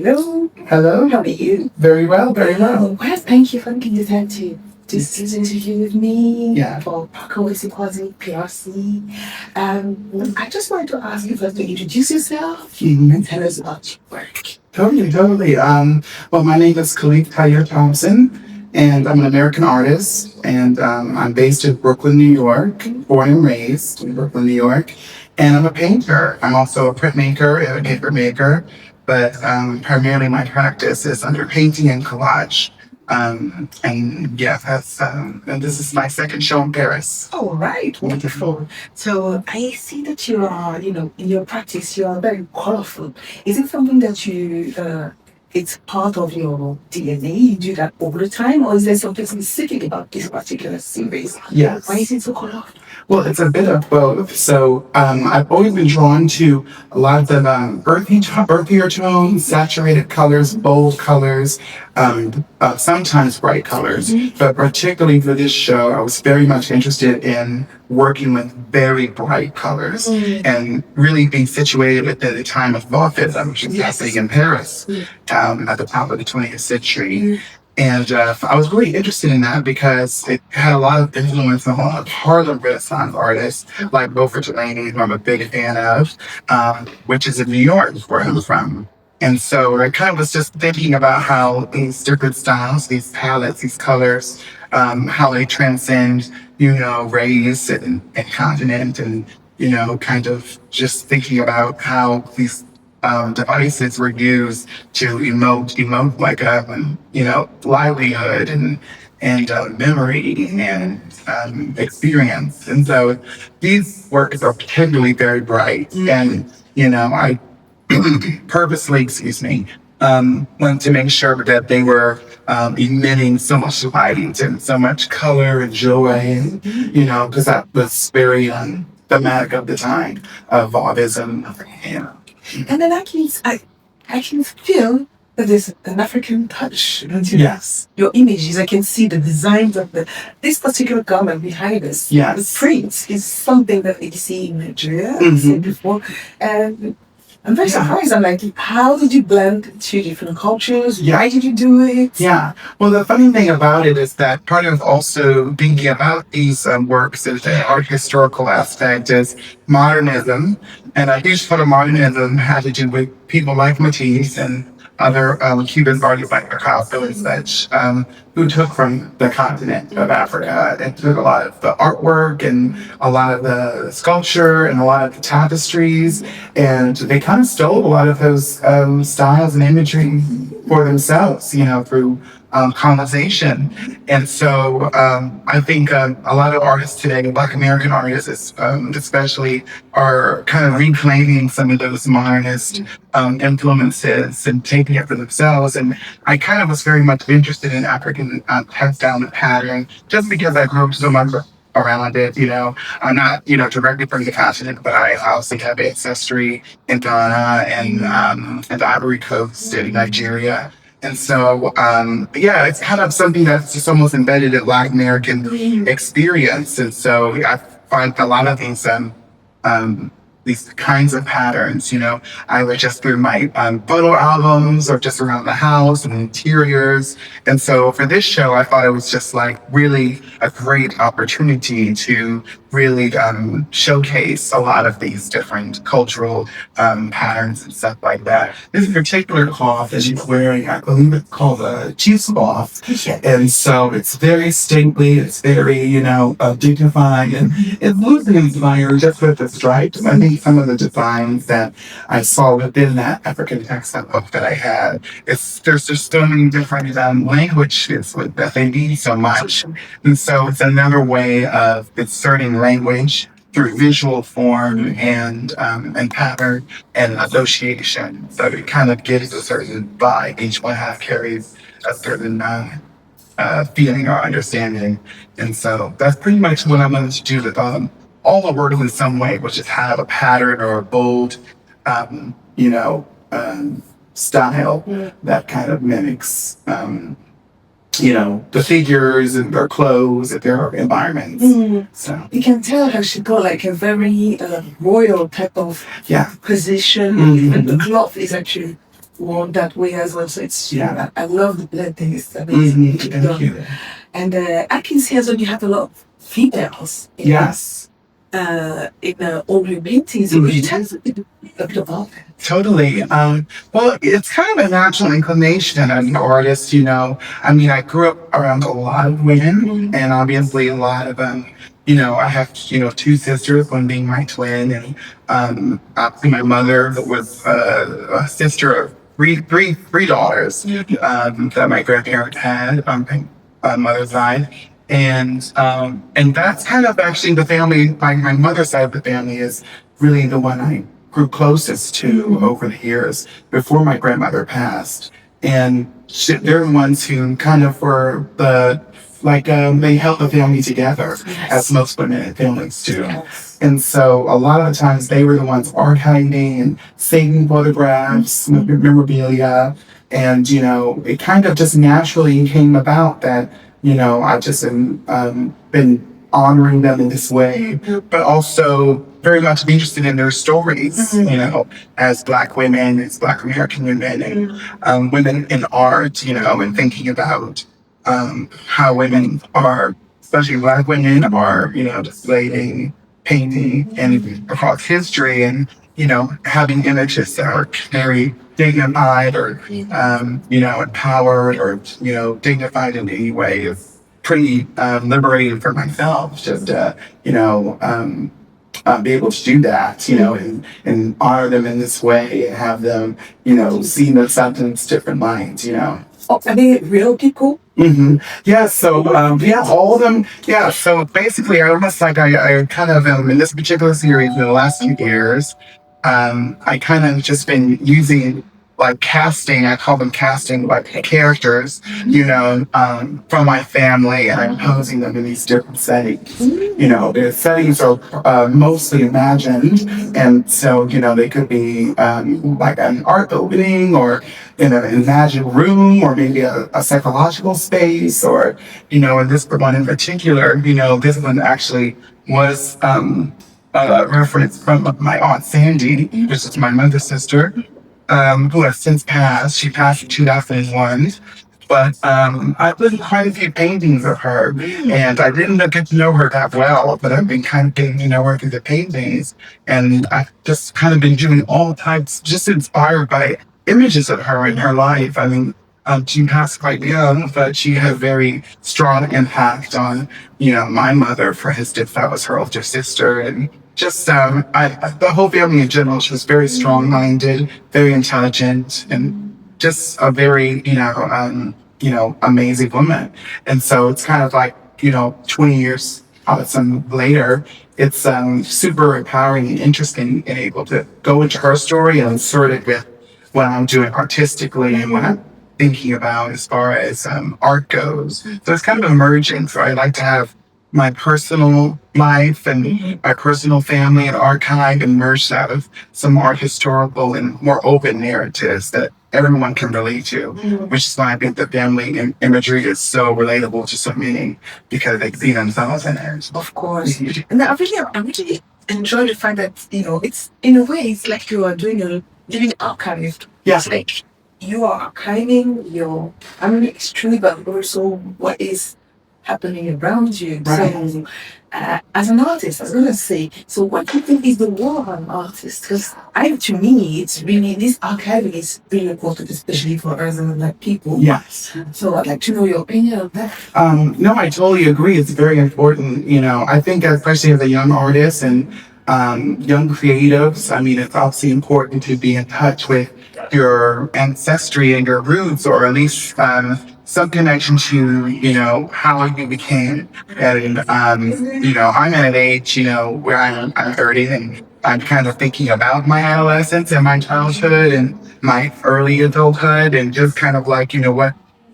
Hello. Hello. How are you? Very well, very well. Well, thank you for making the time to do this interview with me for Congrès PRC. I just wanted to ask you first to introduce yourself and tell us about your work. Totally. Well, my name is Khalif Tahir Thompson, and I'm an American artist, and I'm based in Brooklyn, New York, born and raised in Brooklyn, New York, and I'm a painter. I'm also a printmaker and a paper maker, but primarily my practice is underpainting and collage. And yeah, and this is my second show in Paris. All right, wonderful. So I see that you are, in your practice, you are very colorful. Is it something that it's part of your DNA? You do that all the time, or is there something specific about this particular series? Yes. Why is it so colorful? Well, it's a bit of both. So I've always been drawn to a lot of earthier tones, saturated colors, bold colors, sometimes bright colors. But particularly for this show, I was very much interested in working with very bright colors and really being situated within the time of Fauvism, which is happening in Paris at the top of the 20th century. And I was really interested in that because it had a lot of influence on a lot of Harlem Renaissance artists like Beauford Delaney, who I'm a big fan of, which is in New York, where I'm from. And so I kind of was just thinking about how these different styles, these palettes, these colors, how they transcend, race and continent, and, kind of just thinking about how these devices were used to emote like livelihood and memory and experience. And so these works are particularly very bright, and I purposely, wanted to make sure that they were emitting so much light and so much color and joy, and because that was very thematic of the time of Fauvism. And then I can feel that there's an African touch. Yes. Your images, I can see the designs of this particular garment behind us. Yes. The print is something that we see in Nigeria, I've said before. And I'm very surprised. I'm like, how did you blend two different cultures? Why did you do it? Yeah. Well, the funny thing about it is that part of also thinking about these works is the art historical aspect is modernism. And a huge part of modernism had to do with people like Matisse and other Cuban artists like Picasso and such, who took from the continent of Africa and took a lot of the artwork and a lot of the sculpture and a lot of the tapestries, and they kind of stole a lot of those styles and imagery for themselves, through colonization. And so I think a lot of artists today, Black American artists especially, are kind of reclaiming some of those modernist influences and taking it for themselves. And I kind of was very much interested in African textile and pattern just because I grew up so much around it. I'm not, directly from the continent, but I also have ancestry in Ghana and the Ivory Coast in Nigeria. And so, it's kind of something that's just almost embedded in Black American experience. And so I find a lot of these kinds of patterns, either just through my photo albums or just around the house and interiors. And so for this show, I thought it was just like really a great opportunity to really showcase a lot of these different cultural patterns and stuff like that. This particular cloth that she's wearing, I believe it's called a cheesecloth. And so it's very stately, it's very, dignified, and it loosely inspired just with the stripes. I think some of the designs that I saw within that African textile book that I had, there's just so many different languages that they need so much. And so it's another way of inserting language through visual form and pattern and association. So it kind of gives a certain vibe. Each one carries a certain feeling or understanding. And so that's pretty much what I wanted to do with all the work in some way, which is have a pattern or a bold, style that kind of mimics the figures and their clothes and their environments. So you can tell how she got like a very royal type of position, and the cloth is actually one that way as well. So it's Yeah. I love the blending. It's amazing. Thank you. And I can see as well you have a lot of females. Yes. In all your paintings. Would you tell us a bit about that? Totally. Well, it's kind of a natural inclination as an artist, you know. I mean, I grew up around a lot of women, and obviously a lot of you know, I have, you know, two sisters, one being my twin, and obviously my mother was a sister of three daughters that my grandparents had on my mother's side. And that's kind of actually the family, my mother's side of the family is really the one I grew closest to over the years before my grandmother passed. And they're the ones who kind of were they held the family together, as most women in families do. And so a lot of the times they were the ones archiving and saving photographs, memorabilia. And, you know, it kind of just naturally came about that, you know, I've just been honoring them in this way, but also very much interested in their stories, you know, as Black women, as Black American women, and women in art, you know, and thinking about how women are, especially Black women, are, you know, displaying, painting, and across history, and, you know, having images that are very dignified or, you know, empowered or, you know, dignified in any way is pretty liberating for myself. Just, you know, be able to do that, you know, and honor them in this way and have them, you know, see themselves in different minds, you know. Are they real people? Yeah, so, yeah, all of them, yeah, so basically, I almost like, I kind of, in this particular series in the last few years, I kind of just been using, like, casting, I call them casting, like, characters, you know, from my family, and I'm posing them in these different settings. You know, the settings are mostly imagined, and so, you know, they could be like an art opening, or in an imagined room, or maybe a psychological space, or, you know, in this one in particular, you know, this one actually was reference from my aunt Sandy, which is my mother's sister, who has since passed. She passed in 2001. But I've done quite a few paintings of her, and I didn't get to know her that well, but I've been kind of getting to know her through the paintings, and I've just kind of been doing all types, just inspired by images of her in her life. I mean, she passed quite young, but she had a very strong impact on, you know, my mother, for instance. That was her older sister, and just the whole family in general. She was very strong-minded, very intelligent, and just a very, you know, amazing woman. And so it's kind of like, you know, 20 years some later, it's super empowering and interesting and able to go into her story and insert it with what I'm doing artistically and what I'm thinking about as far as art goes. So it's kind of emerging. So I like to have my personal life and my personal family and archive and merged out of some more historical and more open narratives that everyone can relate to, which is why I think the family imagery is so relatable to so many, because they see themselves in it. Of course. And I really enjoy the fact that, you know, it's in a way, it's like you are doing a living archive. Yes. It's like you are archiving your, I mean, it's true, but also what is happening around you. Right. So, as an artist, I was gonna say, so what do you think is the role of an artist? Because to me, it's really, this archiving is really important, especially for us and Black people. Yes. So I'd like to know your opinion on that. No, I totally agree. It's very important. You know, I think especially as a young artist and young creatives, I mean, it's obviously important to be in touch with your ancestry and your roots, or at least some connection to, you know, how you became. And, you know, I'm at an age, you know, where I'm 30, and I'm kind of thinking about my adolescence and my childhood and my early adulthood, and just kind of like, you know,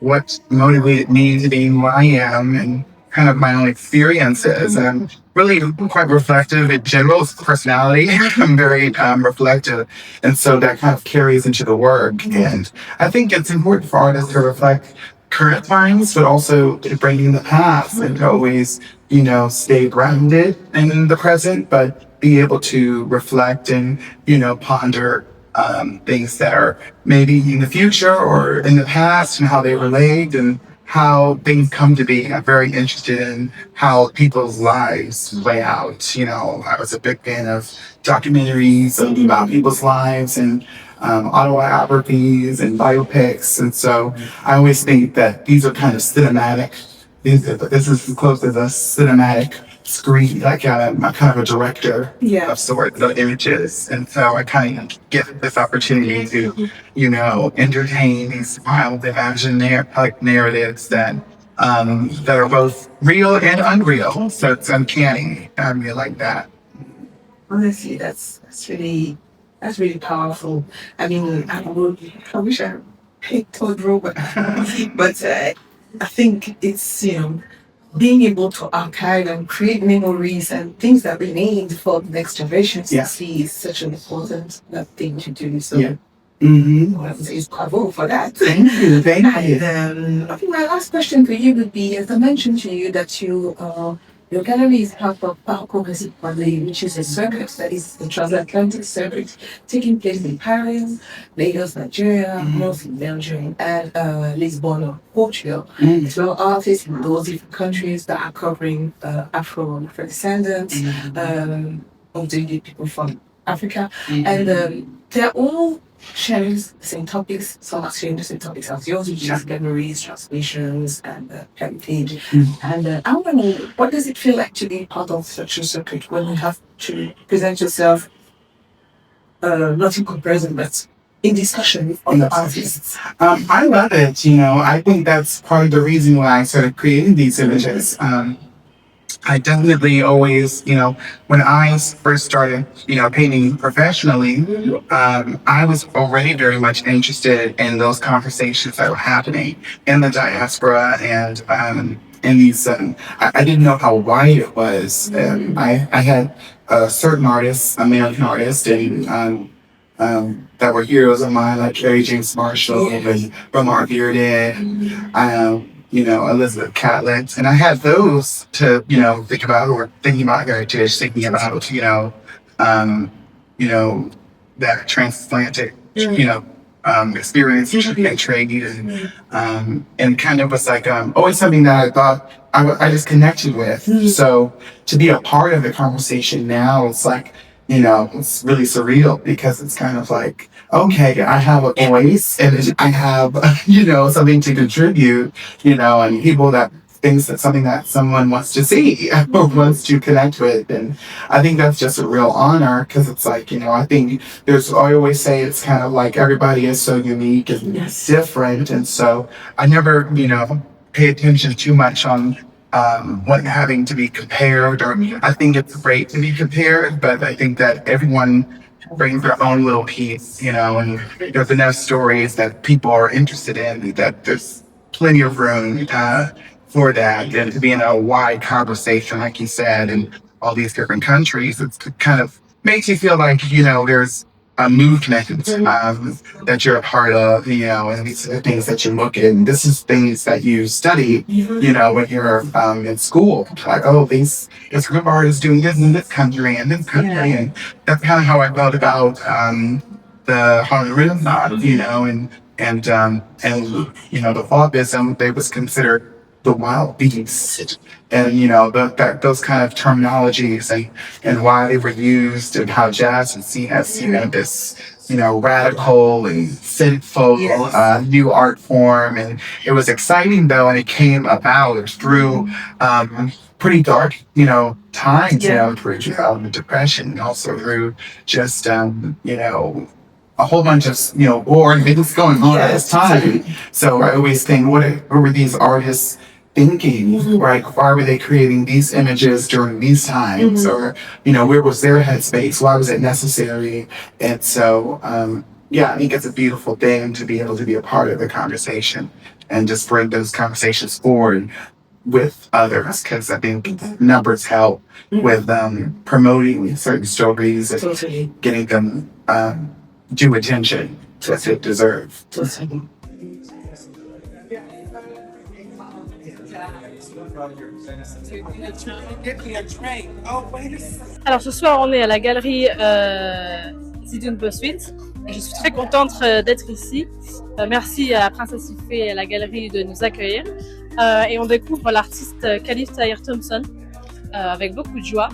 what motivated me to be who I am, and kind of my own experiences. And I'm really quite reflective in general personality. I'm very reflective. And so that kind of carries into the work. And I think it's important for artists to reflect current times, but also to bring in the past, and to always, you know, stay grounded in the present, but be able to reflect and, you know, ponder things that are maybe in the future or in the past and how they relate and how things come to be. I'm very interested in how people's lives play out. You know, I was a big fan of documentaries about people's lives and autobiographies and biopics. And so I always think that these are kind of cinematic. This is as close as a cinematic screen, like I'm kind of a director of sorts of images. And so I kind of get this opportunity to, you know, entertain these wild imaginary like narratives that are both real and unreal. So it's uncanny. I really like that. Honestly, that's really powerful. I mean, I wish I told Robert, but I think it's being able to archive and create memories and things that remain for the next generation to see is such an important thing to do. So. Yeah. Well, it's bravo for that. Thank you. Thank you. And I think my last question for you would be, as I mentioned to you, that your gallery is part of Congrès, which is a circuit that is the Transatlantic circuit taking place in Paris, Lagos, Nigeria, mostly Belgium, and Lisbon, Portugal. As well, artists in those different countries that are covering Afro-descendant, people from Africa, and they're all sharing the same topics. Some are sharing the same topics as yours, which is memories, translations, and heritage. And I want to know, what does it feel like to be part of such a circuit when you have to present yourself, not in comparison, but in discussion with other artists? I love it. You know, I think that's part of the reason why I started creating these images. I definitely always, you know, when I first started, you know, painting professionally, I was already very much interested in those conversations that were happening in the diaspora and in these. I didn't know how wide it was. I had certain artists, American artists, and that were heroes of mine, like Jerry James Marshall and Romar Bearden. You know, Elizabeth Catlett. And I had those to, you know, think about, or thinking about heritage, thinking about, that transatlantic, experience and trade. And kind of was like always something that I thought I just connected with. So to be a part of the conversation now, it's like, you know, it's really surreal because it's kind of like, okay, I have a voice and I have, you know, something to contribute, you know, and people that thinks that something that someone wants to see or wants to connect with. And I think that's just a real honor because it's like, you know, I think I always say it's kind of like everybody is so unique and different. And so I never, you know, pay attention too much on what having to be compared, or I think it's great to be compared, but I think that everyone brings their own little piece, you know, and there's enough stories that people are interested in that there's plenty of room for that, and to be in a wide conversation, like you said, in all these different countries. It's kind of makes you feel like, you know, there's a movement that you're a part of, you know, and these are things that you look at. And this is things that you study, you know, when you're in school. Like, oh, this group of artists doing this in this country and this country. And that's kind of how I felt about the Harlem Renaissance, you know, and you know, the Fauvism, they was considered the wild beast, and you know those kind of terminologies and why they were used, and how jazz was seen as, you know, this, you know, radical and sinful new art form. And it was exciting though, and it came about through pretty dark, you know, times, you know, through the Depression, and also through just you know, a whole bunch of, you know, war and things going on at this time. So I always think, what were these artists thinking? Like, why were they creating these images during these times? Or, you know, where was their headspace? Why was it necessary? And so, I think it's a beautiful thing to be able to be a part of the conversation and just bring those conversations forward with others, because I think numbers help with promoting certain stories and getting them due attention that they deserve. Alors ce soir on est à la galerie Beauford Delaney Et je suis très contente d'être ici. Merci à Princesse Ifé et à la galerie de nous accueillir. Et on découvre l'artiste Khalif Tahir Thompson avec beaucoup de joie.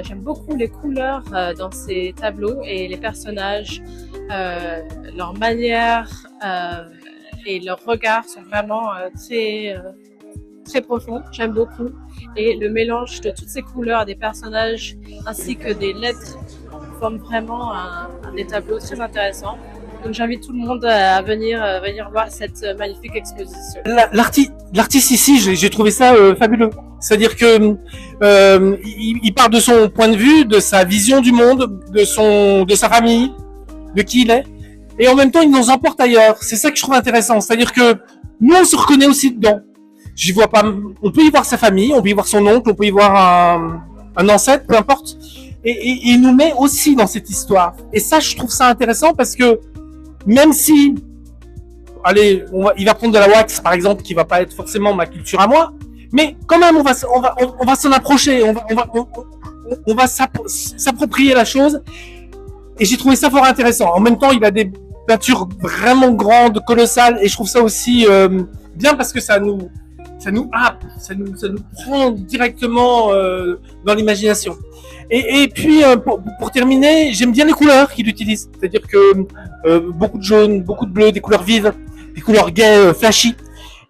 J'aime beaucoup les couleurs dans ces tableaux et les personnages, leur manière et leur regard sont vraiment très profonds. J'aime beaucoup. Et le mélange de toutes ces couleurs des personnages ainsi que des lettres forme vraiment des tableaux très intéressants. Donc j'invite tout le monde à venir voir cette magnifique exposition. L'artiste ici, j'ai trouvé ça fabuleux. C'est-à-dire que il part de son point de vue, de sa vision du monde, de sa famille, de qui il est, et en même temps il nous emporte ailleurs. C'est ça que je trouve intéressant. C'est-à-dire que nous on se reconnaît aussi dedans. J'y vois pas. On peut y voir sa famille, on peut y voir son oncle, on peut y voir un ancêtre, peu importe. Et il nous met aussi dans cette histoire. Et ça, je trouve ça intéressant parce que même si, allez, il va prendre de la wax, par exemple, qui va pas être forcément ma culture à moi, mais quand même, on va s'en approcher, on va s'approprier la chose. Et j'ai trouvé ça fort intéressant. En même temps, il a des peintures vraiment grandes, colossales, et je trouve ça aussi bien parce que ça nous happe, ça nous prend directement dans l'imagination. Et puis pour terminer, j'aime bien les couleurs qu'il utilise, c'est-à-dire que beaucoup de jaune, beaucoup de bleu, des couleurs vives, des couleurs gaies, flashy.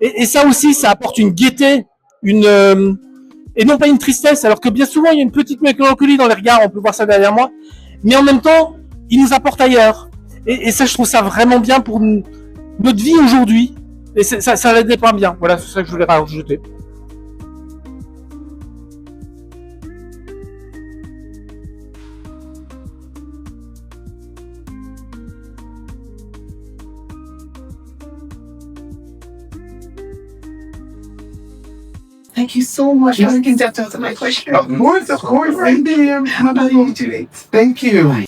Et ça aussi, ça apporte une gaieté, et non pas une tristesse, alors que bien souvent il y a une petite mélancolie dans les regards, on peut voir ça derrière moi, mais en même temps, il nous apporte ailleurs. Et ça, je trouve ça vraiment bien pour notre vie aujourd'hui. Et ça l'aide pas bien. Voilà, c'est ça que je voulais rajouter. Thank you so much for looking at my question. Of course. Thank you. Thank you.